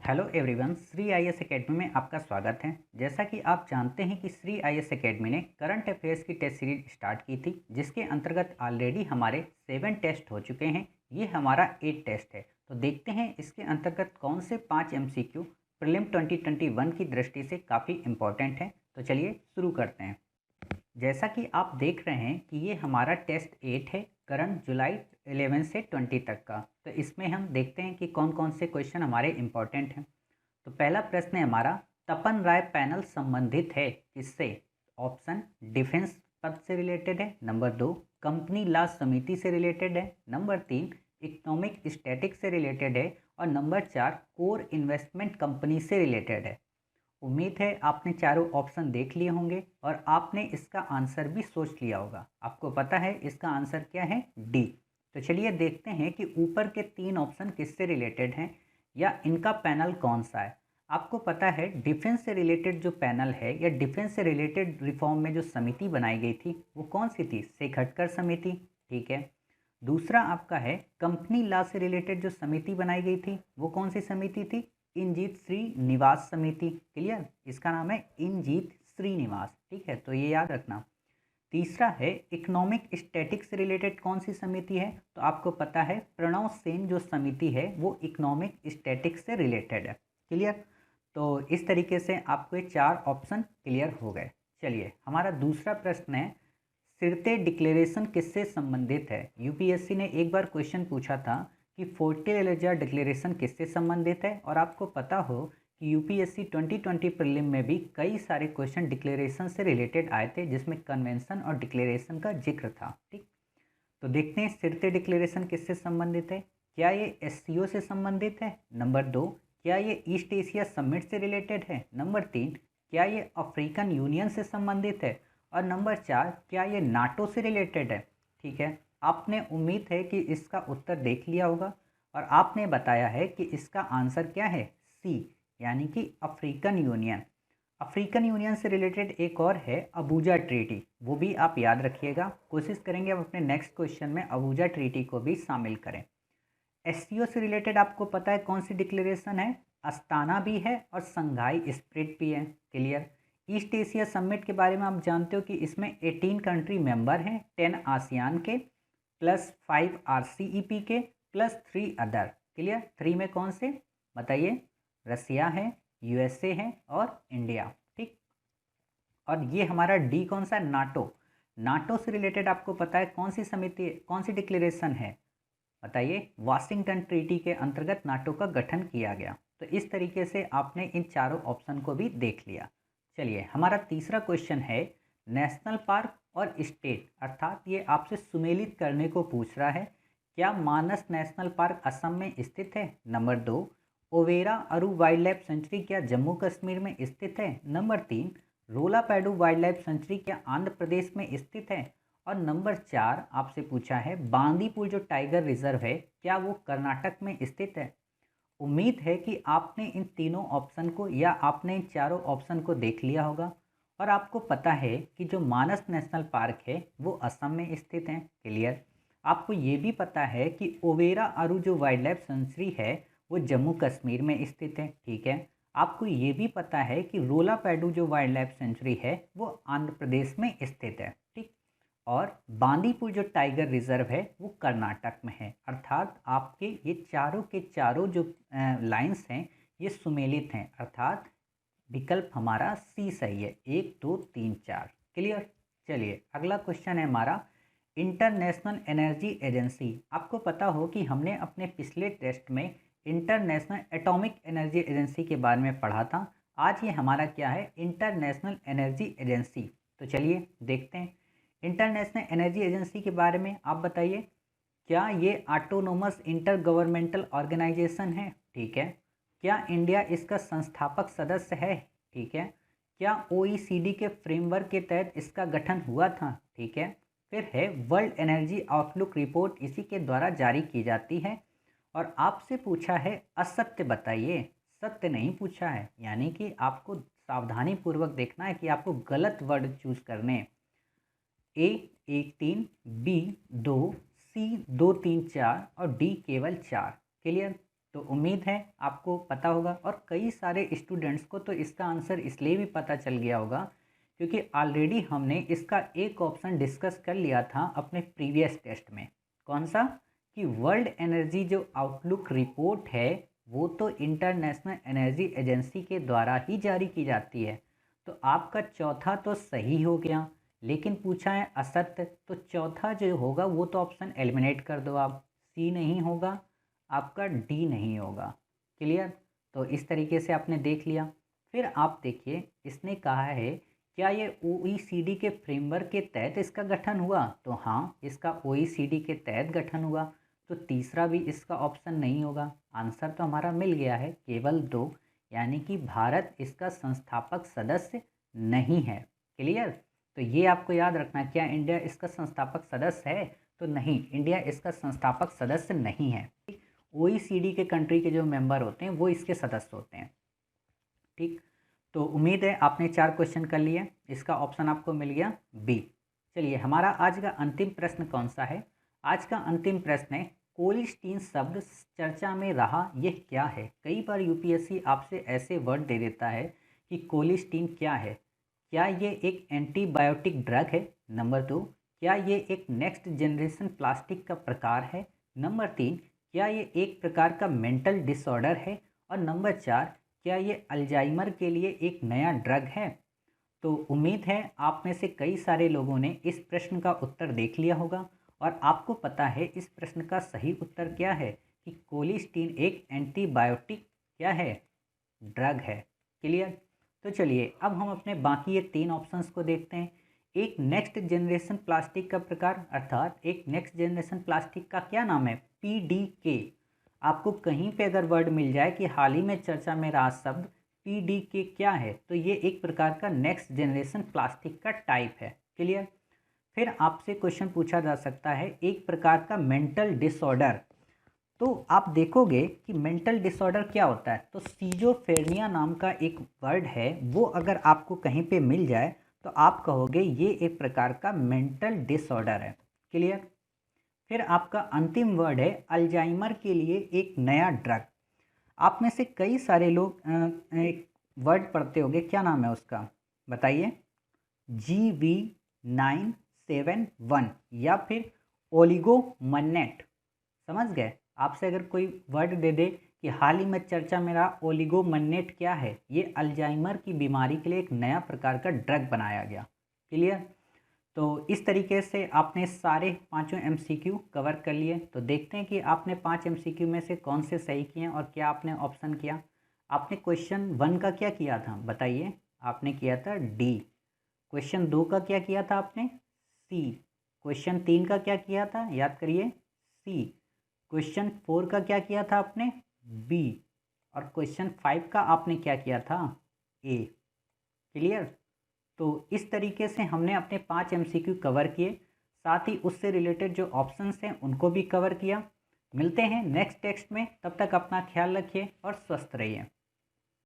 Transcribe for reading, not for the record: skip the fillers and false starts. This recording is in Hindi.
Hello everyone, Shri IAS academy में आपका स्वागत है। जैसा कि आप जानते हैं कि श्री आईएएस एकेडमी ने करंट अफेयर्स की टेस्ट सीरीज स्टार्ट की थी, जिसके अंतर्गत ऑलरेडी हमारे 7 टेस्ट हो चुके हैं। ये हमारा 8 टेस्ट है। तो देखते हैं इसके अंतर्गत कौन से 5 एमसीक्यू प्रीलिम 2021 की दृष्टि से काफ़ी इम्पोर्टेंट हैं। तो चलिए शुरू करते हैं। जैसा कि आप देख रहे हैं कि ये हमारा टेस्ट 8 है, करंट जुलाई 11 से 20 तक का। तो इसमें हम देखते हैं कि कौन कौन से क्वेश्चन हमारे इम्पोर्टेंट हैं। तो पहला प्रश्न है हमारा, तपन राय पैनल संबंधित है किससे? ऑप्शन डिफेंस पद से रिलेटेड है। नंबर 2, कंपनी लॉ समिति से रिलेटेड है। नंबर 3, इकोनॉमिक स्टैटिक्स से रिलेटेड है। और नंबर 4, कोर इन्वेस्टमेंट कंपनी से रिलेटेड है। उम्मीद है आपने चारों ऑप्शन देख लिए होंगे और आपने इसका आंसर भी सोच लिया होगा। आपको पता है इसका आंसर क्या है? डी। तो चलिए देखते हैं कि ऊपर के 3 ऑप्शन किससे रिलेटेड हैं या इनका पैनल कौन सा है। आपको पता है डिफेंस से रिलेटेड जो पैनल है या डिफेंस से रिलेटेड रिफॉर्म में जो समिति बनाई गई थी वो कौन सी थी? शेखटकर समिति। ठीक है। दूसरा आपका है कंपनी लॉ से रिलेटेड जो समिति बनाई गई थी वो कौन सी समिति थी? इंजीत श्रीनिवास समिति। क्लियर? इसका नाम है इंजीत श्रीनिवास। ठीक है, तो ये याद रखना। तीसरा है इकोनॉमिक स्टैटिक्स से रिलेटेड कौन सी समिति है? तो आपको पता है प्रणव सेन जो समिति है वो इकोनॉमिक स्टैटिक्स से रिलेटेड है। क्लियर? तो इस तरीके से आपको ये 4 ऑप्शन क्लियर हो गए। चलिए हमारा दूसरा प्रश्न है, सिरते डिक्लेरेशन किससे संबंधित है? यूपीएससी ने एक बार क्वेश्चन पूछा था कि फोर्टिलिजा डिक्लेरेशन किससे संबंधित है। और आपको पता हो कि यूपीएससी 2020 प्रीलिम में भी कई सारे क्वेश्चन डिक्लेरेशन से रिलेटेड आए थे, जिसमें कन्वेंशन और डिक्लेरेशन का जिक्र था। ठीक, तो देखते हैं सिरते डिक्लेरेशन किससे संबंधित है। क्या ये एससीओ से संबंधित है? नंबर 2, क्या ये ईस्ट एशिया समिट से रिलेटेड है? नंबर 3, क्या ये अफ्रीकन यूनियन से संबंधित है? और नंबर 4, क्या ये नाटो से रिलेटेड है? ठीक है, आपने उम्मीद है कि इसका उत्तर देख लिया होगा और आपने बताया है कि इसका आंसर क्या है? सी, यानी कि अफ्रीकन यूनियन। अफ्रीकन यूनियन से रिलेटेड एक और है अबूजा ट्रीटी, वो भी आप याद रखिएगा। कोशिश करेंगे अब अपने नेक्स्ट क्वेश्चन में अबूजा ट्रीटी को भी शामिल करें। एससीओ से रिलेटेड आपको पता है कौन सी डिक्लेरेशन है? अस्ताना भी है और संघाई स्प्रिट भी है। क्लियर? ईस्ट एशिया समिट के बारे में आप जानते हो कि इसमें 18 कंट्री मेंबर हैं, 10 आसियान के प्लस 5 आरसीईपी के प्लस 3 अदर। क्लियर? 3 में कौन से बताइए? रसिया है, यूएसए है और इंडिया। ठीक, और ये हमारा डी कौन सा? नाटो। नाटो से रिलेटेड आपको पता है कौन सी समिति, कौन सी डिक्लेरेशन है? बताइए। वाशिंगटन ट्रीटी के अंतर्गत नाटो का गठन किया गया। तो इस तरीके से आपने इन चारों ऑप्शन को भी देख लिया। चलिए हमारा तीसरा क्वेश्चन है, नेशनल पार्क और स्टेट, अर्थात ये आपसे सुमेलित करने को पूछ रहा है। क्या मानस नेशनल पार्क असम में स्थित है? नंबर 2, ओवेरा अरू वाइल्ड लाइफ सेंचुरी क्या जम्मू कश्मीर में स्थित है? नंबर 3, रोलापैडू वाइल्ड लाइफ सेंचुरी क्या आंध्र प्रदेश में स्थित है? और नंबर 4 आपसे पूछा है, बांदीपुर जो टाइगर रिजर्व है क्या वो कर्नाटक में स्थित है? उम्मीद है कि आपने इन तीनों ऑप्शन को या आपने इन चारों ऑप्शन को देख लिया होगा और आपको पता है कि जो मानस नेशनल पार्क है वो असम में स्थित है। क्लियर? आपको ये भी पता है कि ओवेरा अरू जो वाइल्ड लाइफ सेंचुरी है वो जम्मू कश्मीर में स्थित है। ठीक है, आपको ये भी पता है कि रोलापैडू जो वाइल्ड लाइफ सेंचुरी है वो आंध्र प्रदेश में स्थित है। ठीक, और बांदीपुर जो टाइगर रिजर्व है वो कर्नाटक में है। अर्थात आपके ये चारों के चारों जो लाइंस हैं ये सुमेलित हैं, अर्थात विकल्प हमारा सी सही है। 1 2 3 4। क्लियर? चलिए अगला क्वेश्चन है हमारा, इंटरनेशनल एनर्जी एजेंसी। आपको पता हो कि हमने अपने पिछले टेस्ट में इंटरनेशनल एटॉमिक एनर्जी एजेंसी के बारे में पढ़ा था। आज ये हमारा क्या है? International energy agency. तो चलिए देखते हैं इंटरनेशनल एनर्जी एजेंसी के बारे में। आप बताइए, क्या ये ऑटोनोमस इंटर गवर्नमेंटल ऑर्गेनाइजेशन है? ठीक है। क्या इंडिया इसका संस्थापक सदस्य है? ठीक है। क्या ओईसीडी के फ्रेमवर्क के तहत इसका गठन हुआ था? ठीक है। फिर है वर्ल्ड एनर्जी आउटलुक रिपोर्ट इसी के द्वारा जारी की जाती है। और आपसे पूछा है असत्य बताइए, सत्य नहीं पूछा है, यानी कि आपको सावधानी पूर्वक देखना है कि आपको गलत वर्ड चूज करने हैं। ए 1 3, बी 2, सी 2 3 4 और डी केवल 4। क्लियर? तो उम्मीद है आपको पता होगा, और कई सारे स्टूडेंट्स को तो इसका आंसर इसलिए भी पता चल गया होगा क्योंकि ऑलरेडी हमने इसका एक ऑप्शन डिस्कस कर लिया था अपने प्रीवियस टेस्ट में। कौन सा? कि वर्ल्ड एनर्जी जो आउटलुक रिपोर्ट है वो तो इंटरनेशनल एनर्जी एजेंसी के द्वारा ही जारी की जाती है। तो आपका चौथा तो सही हो गया, लेकिन पूछा है असत्य, तो चौथा जो होगा वो तो ऑप्शन एलिमिनेट कर दो आप, सी नहीं होगा, आपका डी नहीं होगा। क्लियर? तो इस तरीके से आपने देख लिया। फिर आप देखिए, इसने कहा है क्या ये OECD के फ्रेमवर्क के तहत इसका गठन हुआ? तो हाँ, इसका OECD के तहत गठन हुआ। तो तीसरा भी इसका ऑप्शन नहीं होगा। आंसर तो हमारा मिल गया है, केवल 2, यानी कि भारत इसका संस्थापक सदस्य नहीं है। क्लियर? तो ये आपको याद रखना, क्या इंडिया इसका संस्थापक सदस्य है? तो नहीं, इंडिया इसका संस्थापक सदस्य नहीं है। OECD के कंट्री के जो मेंबर होते हैं वो इसके सदस्य होते हैं। ठीक, तो उम्मीद है आपने 4 क्वेश्चन कर लिए, इसका ऑप्शन आपको मिल गया बी। चलिए, हमारा आज का अंतिम प्रश्न कौन सा है? आज का अंतिम प्रश्न है, कोलिस्टीन शब्द चर्चा में रहा, यह क्या है? कई बार यूपीएससी आपसे ऐसे वर्ड दे देता है कि कोलिस्टीन क्या है। क्या ये एक एंटीबायोटिक ड्रग है? नंबर 2, क्या ये एक नेक्स्ट जनरेशन प्लास्टिक का प्रकार है? नंबर 3, क्या ये एक प्रकार का मेंटल डिसऑर्डर है? और नंबर 4, क्या ये अल्जाइमर के लिए एक नया ड्रग है? तो उम्मीद है आप में से कई सारे लोगों ने इस प्रश्न का उत्तर देख लिया होगा, और आपको पता है इस प्रश्न का सही उत्तर क्या है कि कोलिस्टीन एक एंटीबायोटिक क्या है? ड्रग है। क्लियर? तो चलिए, अब हम अपने बाकी ये 3 ऑप्शंस को देखते हैं। एक नेक्स्ट जनरेशन प्लास्टिक का प्रकार, अर्थात एक नेक्स्ट जनरेशन प्लास्टिक का क्या नाम है? PDK। आपको कहीं पे अगर वर्ड मिल जाए कि हाल ही में चर्चा में रहा शब्द PDK क्या है, तो ये एक प्रकार का नेक्स्ट जनरेशन प्लास्टिक का टाइप है। क्लियर? फिर आपसे क्वेश्चन पूछा जा सकता है, एक प्रकार का मेंटल डिसऑर्डर। तो आप देखोगे कि मेंटल डिसऑर्डर क्या होता है, तो सीजोफ्रेनिया नाम का एक वर्ड है, वो अगर आपको कहीं पे मिल जाए तो आप कहोगे ये एक प्रकार का मेंटल डिसऑर्डर है। क्लियर? फिर आपका अंतिम वर्ड है अल्जाइमर के लिए एक नया ड्रग। आप में से कई सारे लोग एक वर्ड पढ़ते होंगे, क्या नाम है उसका बताइए? GV971 या फिर ओलिगोमन्नेट। समझ गए? आपसे अगर कोई वर्ड दे दे कि हाल ही में चर्चा में रहा ओलिगोमन्नेट क्या है, ये अल्जाइमर की बीमारी के लिए एक नया प्रकार का ड्रग बनाया गया। क्लियर? तो इस तरीके से आपने सारे 5 MCQ कवर कर लिए। तो देखते हैं कि आपने 5 MCQ में से कौन से सही किए और क्या आपने ऑप्शन किया। आपने क्वेश्चन 1 का क्या किया था बताइए? आपने किया था डी। क्वेश्चन 2 का क्या किया था आपने? सी। क्वेश्चन 3 का क्या किया था? याद करिए, सी। क्वेश्चन 4 का क्या किया था आपने? बी। और क्वेश्चन 5 का आपने क्या किया था? ए। क्लियर? तो इस तरीके से हमने अपने 5 MCQ कवर किए, साथ ही उससे रिलेटेड जो ऑप्शंस हैं उनको भी कवर किया। मिलते हैं नेक्स्ट टेक्स्ट में, तब तक अपना ख्याल रखिए और स्वस्थ रहिए।